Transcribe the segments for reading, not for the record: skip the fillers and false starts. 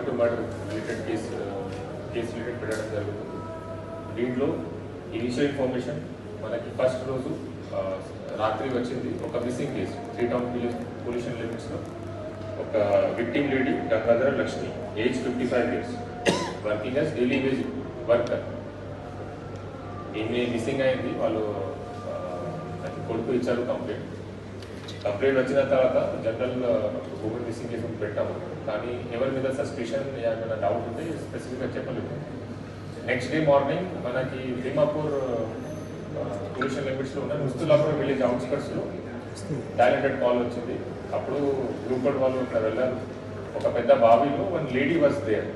Attempt murder related case related పెట్టడం జరుగుతుంది. దీంట్లో ఇనిషియల్ ఇన్ఫర్మేషన్ మనకి ఫస్ట్ రోజు రాత్రి వచ్చింది ఒక మిస్సింగ్ కేసు 3 టౌన్ పొల్యూషన్ లిమిట్స్లో ఒక victim lady Gangadhara Lakshmi age 55 years working as daily wage worker. ఈమె మిస్సింగ్ అయింది. వాళ్ళు కొడుకు ఇచ్చారు కంప్లైంట్ వచ్చిన తర్వాత జనరల్ ఉమెన్ మిస్సింగ్ కేసు పెట్టాము. కానీ ఎవరి మీద సస్పిషన్ ఏమైనా డౌట్ ఉంటే స్పెసిఫిక్గా చెప్పలేదు. నెక్స్ట్ డే మార్నింగ్ మనకి భీమాపూర్ పొల్యూషన్ లిమిట్స్లో ఉన్న ముస్తులాపూర్ విలేజ్ అవుట్స్కట్స్లో టాలెంటెడ్ కాల్ వచ్చింది. అప్పుడు గ్రూప్ వాళ్ళు అక్కడ వెళ్ళారు. ఒక పెద్ద బావిలో వన్ లేడీ వాజ్ దేర్.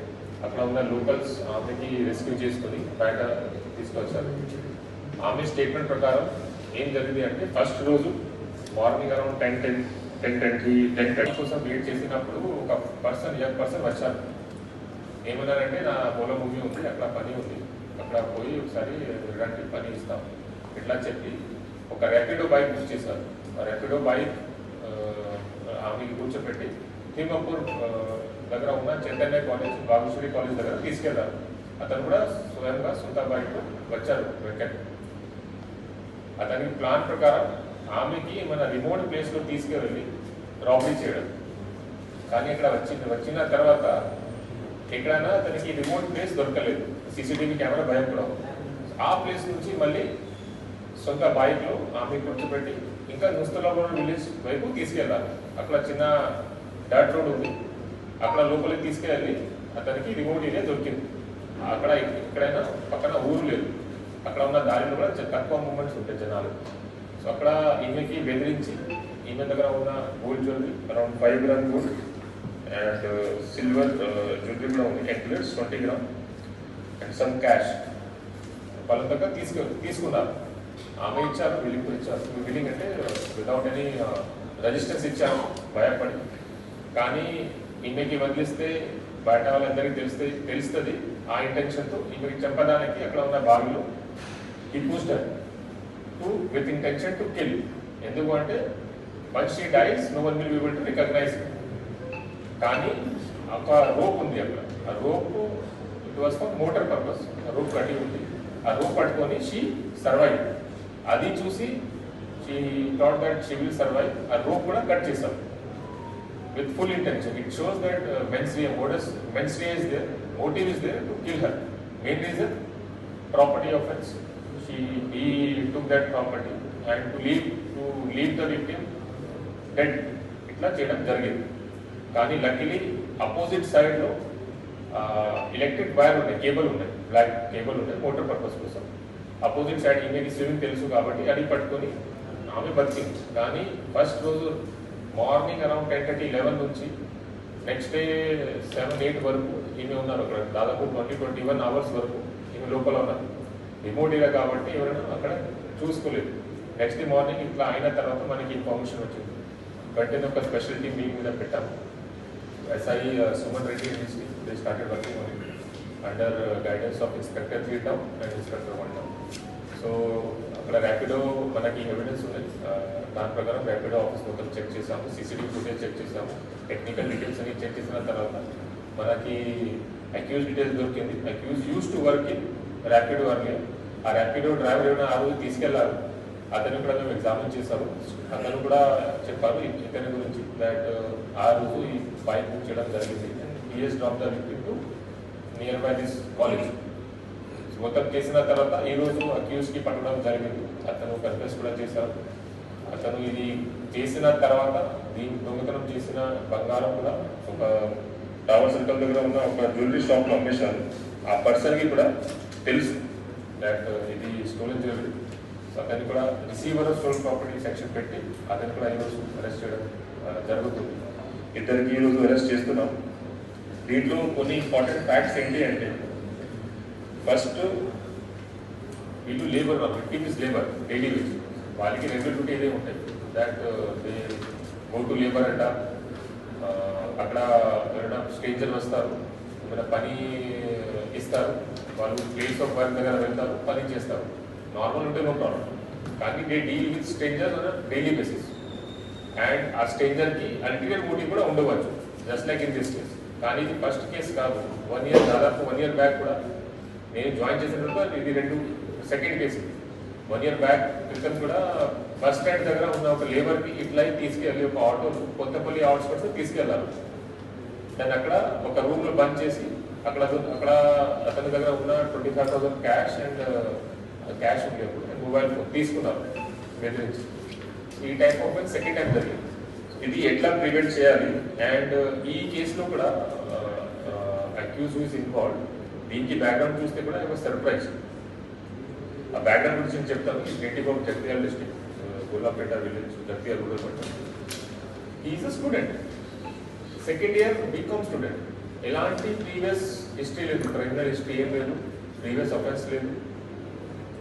అక్కడ ఉన్న లోకల్స్ ఆమెకి రెస్క్యూ చేసుకొని బయట తీసుకొచ్చారు. ఆమె స్టేట్మెంట్ ప్రకారం ఏం జరిగింది అంటే ఫస్ట్ రోజు మార్నింగ్ అరౌండ్ 10:30 కోసం వెయిట్ చేసినప్పుడు ఒక యంగ్ పర్సన్ వచ్చారు. ఏమన్నారంటే నా పొలం భూమి ఉంది, అక్కడ పని ఉంది, అక్కడ పోయి ఒకసారి రండి పని ఇస్తాం ఇట్లా చెప్పి ఒక ర్యాపిడో బైక్ బుక్ చేశారు. ఆ ర్యాపిడో బైక్ ఆమెకి కూర్చోబెట్టి భీమాపూర్ దగ్గర ఉన్న చైతన్య కాలేజ్ బాబుశ్వరి కాలేజ్ దగ్గర తీసుకెళ్లారు. అతను కూడా స్వయంగా సొంత బైక్ వచ్చారు వెంకట్. అతనికి ప్లాన్ ప్రకారం ఆమెకి మన రిమోట్ ప్లేస్లో తీసుకువెళ్ళి రాబరీ చేయడం. కానీ ఇక్కడ వచ్చిన తర్వాత ఎక్కడైనా అతనికి రిమోట్ ప్లేస్ దొరకలేదు. సీసీటీవీ కెమెరా భయం కూడా. ఆ ప్లేస్ నుంచి మళ్ళీ సొంత బైక్లో ఆమె కూర్చోబెట్టి ఇంకా ముస్తులాపూర్ విలేజ్ వైపు తీసుకెళ్ళాలి. అక్కడ చిన్న డర్ట్ రోడ్ ఉంది, అక్కడ లోపలికి తీసుకెళ్ళి అతనికి రిమోట్ ఏరియా దొరికింది. అక్కడ ఎక్కడైనా పక్కన ఊరు లేదు, అక్కడ ఉన్న దారిలో కూడా తక్కువ మూమెంట్స్ ఉంటాయి జనాలు. సో అక్కడ ఈమెకి బెదిరించి ఈమె దగ్గర ఉన్న gold jewellery around 5 grams gold and silver jewellery కూడా ఉంది, necklace 20 grams and some cash వాళ్ళ దగ్గర తీసుకున్నారు. ఆమె ఇచ్చారు, బిల్లింగ్ ఇచ్చారు. బిల్లింగ్ అంటే వితౌట్ ఎనీ రెజిస్టెన్స్ ఇచ్చారు భయపడి. కానీ ఈమెకి వదిలిస్తే బయట వాళ్ళందరికీ తెలుస్తుంది. ఆ ఇంటెన్షన్తో ఈమెకి చంపడానికి అక్కడ ఉన్న బావిలో ఈ pushed her with intention to kill. ఎందుకు అంటే once she dies no one will be able to recognise. కానీ ఒక రోప్ ఉంది అక్కడ. ఆ rope it was for motor purpose. Rope కట్టి ఉంది. ఆ రోప్ పట్టుకొని షీ సర్వైవ్. అది చూసి she thought that she will survive. ఆ రోప్ కూడా కట్ చేశారు with full intention. It shows that mens rea is there, motive is there to kill her. Main reason, property offense. He took that property and to leave the victim dead. ఇట్లా చేయడం జరిగింది. కానీ luckily opposite సైడ్లో electric wire ఉన్నాయి, cable ఉన్నాయి, black cable ఉన్నాయి motor purpose కోసం. Opposite side ఈమెకి స్విమ్మింగ్ తెలుసు కాబట్టి అది పట్టుకొని ఆమె బతికింది. కానీ ఫస్ట్ రోజు మార్నింగ్ అరౌండ్ 10:30-11 నుంచి నెక్స్ట్ డే 7-8 వరకు ఈమె ఉన్నారు అక్కడ. దాదాపు 20-21 hours వరకు ఈమె లోపల ఉన్నారు. రిమోట్ ఏరియా కాబట్టి ఎవరైనా అక్కడ చూసుకోలేదు. నెక్స్ట్ డే మార్నింగ్ ఇట్లా అయిన తర్వాత మనకి ఇన్ఫర్మేషన్ వచ్చింది. వెంటనే ఒక స్పెషల్ టీమ్ మీటింగ్ మీద పెట్టాము. SI Suman Reddy they started working on it under guidance of inspector 3 town and inspector 1 town. So అక్కడ ర్యాపిడో మనకి ఎవిడెన్స్ ఉన్నాయి. దాని ప్రకారం ర్యాపిడో ఆఫీస్ మొత్తం చెక్ చేసాము, సీసీటీవీ ఫుటేజ్ చెక్ చేసాము, టెక్నికల్ డీటెయిల్స్ అన్ని చెక్ చేసిన తర్వాత మనకి అక్యూజ్ డీటెయిల్స్ దొరికింది. Accused use to work in Rapido earlier. ఆ ర్యాపిడో డ్రైవర్ ఏమైనా ఆ రోజు తీసుకెళ్లారు. అతను కూడా మేము ఎగ్జామిన్ చేశాము. అతను కూడా చెప్పారు ఇతని గురించి దట్ ఆ రోజు ఈ బైక్ బుక్ చేయడం జరిగింది. PS drop the victim to near by this college. మొత్తం చేసిన తర్వాత ఈరోజు అక్యూజ్కి పట్టడం జరిగింది. అతను కన్ఫెస్ కూడా చేశారు. అతను ఇది చేసిన తర్వాత దీని దొంగతనం చేసిన బంగారం కూడా ఒక టవర్ సర్కిల్ దగ్గర ఉన్న ఒక జ్యువెలరీ షాప్లో అమ్మేశారు. ఆ పర్సన్కి కూడా తెలుసు దట్ ఇది స్టోలెన్ జ్యువెలరీ. సో అతన్ని కూడా రిసీవర్ స్టోలెన్ ప్రాపర్టీ సెక్షన్ పెట్టి అతన్ని కూడా ఈరోజు అరెస్ట్ చేయడం జరుగుతుంది. ఇద్దరికి ఈరోజు అరెస్ట్ చేస్తున్నాం. దీంట్లో కొన్ని ఇంపార్టెంట్ ఫ్యాక్ట్స్ ఏంటి అంటే ఫస్ట్ వీళ్ళు labour, victim is labour, daily wage. వాళ్ళకి రెగ్యులర్ డ్యూటీ ఏదే ఉంటాయి that they go to labour అంట. అక్కడ ఎవరైనా స్ట్రేంజర్ వస్తారు, ఏమైనా పని ఇస్తారు, వాళ్ళు ప్లేస్ ఆఫ్ వర్క్ దగ్గర వెళ్తారు, పని చేస్తారు. నార్మల్ ఉంటే నో ప్రాబ్లం. కానీ they deal with stranger on daily basis. And ఆ స్ట్రేంజర్కి అల్టీమేట్ మోటివ్ కూడా ఉండవచ్చు, just like in this case. కానీ ఇది ఫస్ట్ కేసు కాదు. 1 year, దాదాపు 1 year బ్యాక్ కూడా నేను జాయిన్ చేసిన తర్వాత ఇది సెకండ్ కేసు. 1 year బ్యాక్ క్రితం కూడా బస్ స్టాండ్ దగ్గర ఉన్న ఒక లేబర్కి ఇట్లా తీసుకెళ్ళి ఒక ఆటోలు కొత్తపల్లి అవుట్స్కట్స్ తీసుకెళ్ళారు. దాన్ని అక్కడ ఒక రూమ్లో బంద్ చేసి అక్కడ అతని దగ్గర ఉన్న 25,000 క్యాష్ అండ్ క్యాష్ ఉండేప్పుడు మొబైల్ ఫోన్ తీసుకున్నారు బెదిరించి. ఈ టైప్ ఆఫ్ సెకండ్ టైం జరిగింది. ఇది ఎట్లా ప్రివెంట్ చేయాలి అండ్ ఈ కేసులో కూడా అక్యూజ్ ఈస్ ఇన్వాల్వ్. దీనికి బ్యాక్గ్రౌండ్ చూస్తే కూడా ఒక సర్ప్రైజ్. ఆ బ్యాక్గ్రౌండ్ గురించి నేను చెప్తాను. Native of Jagtial district, Golapet village, Jagtial rural మండలం. Is a student, second year BCom student. ఎలాంటి ప్రీవియస్ హిస్టరీ లేదు, క్రిమినల్ హిస్టరీ ఏం లేదు, ప్రీవియస్ అఫెన్స్ లేదు,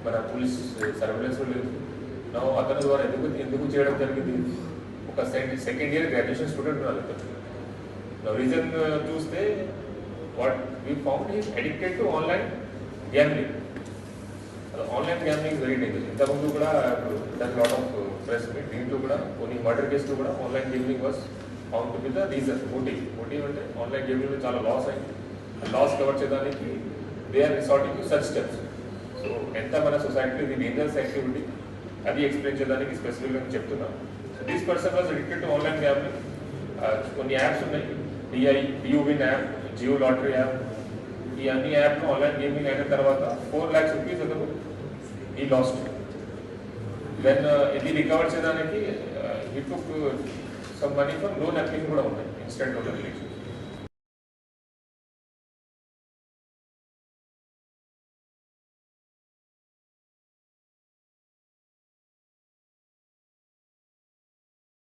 మన పోలీస్ సర్వేలెన్స్ లేదు. నా అతని ద్వారా ఎందుకు చేయడం జరిగింది? ఒక సెకండ్ ఇయర్ గ్రాడ్యుయేషన్ స్టూడెంట్ నా రీజన్ చూస్తే what we found is addicted to online gambling. Online gambling very danger. ఇంతకుముందు కూడా that lot of press meet, దీంట్లో కూడా కొన్ని మర్డర్ కేసులో కూడా online gaming was found to be the reason. Motive అంటే ఆన్లైన్ గేమింగ్లో చాలా లాస్ అయింది. లాస్ కవర్ చేయడానికి they are resorting to such steps. So ఎంత మన సొసైటీలో ఇది డేంజరస్ యాక్టివిటీ అది ఎక్స్ప్లెయిన్ చేయడానికి స్పెసిఫిక్గా నేను చెప్తున్నాను. So this person was addicted to online gambling. కొన్ని యాప్స్ ఉన్నాయి, డియూవిన్ యాప్, జియో లాటరీ యాప్. ఈ అన్ని యాప్లో ఆన్లైన్ గేమింగ్ అయిన తర్వాత 4 lakhs rupees అతను ఈ లాస్ట్. దెన్ ఇది రికవర్ చేయడానికి he took some money from loan application కూడా ఉన్నాయి, ఇన్స్టెంట్ లోన్ అప్లికేషన్.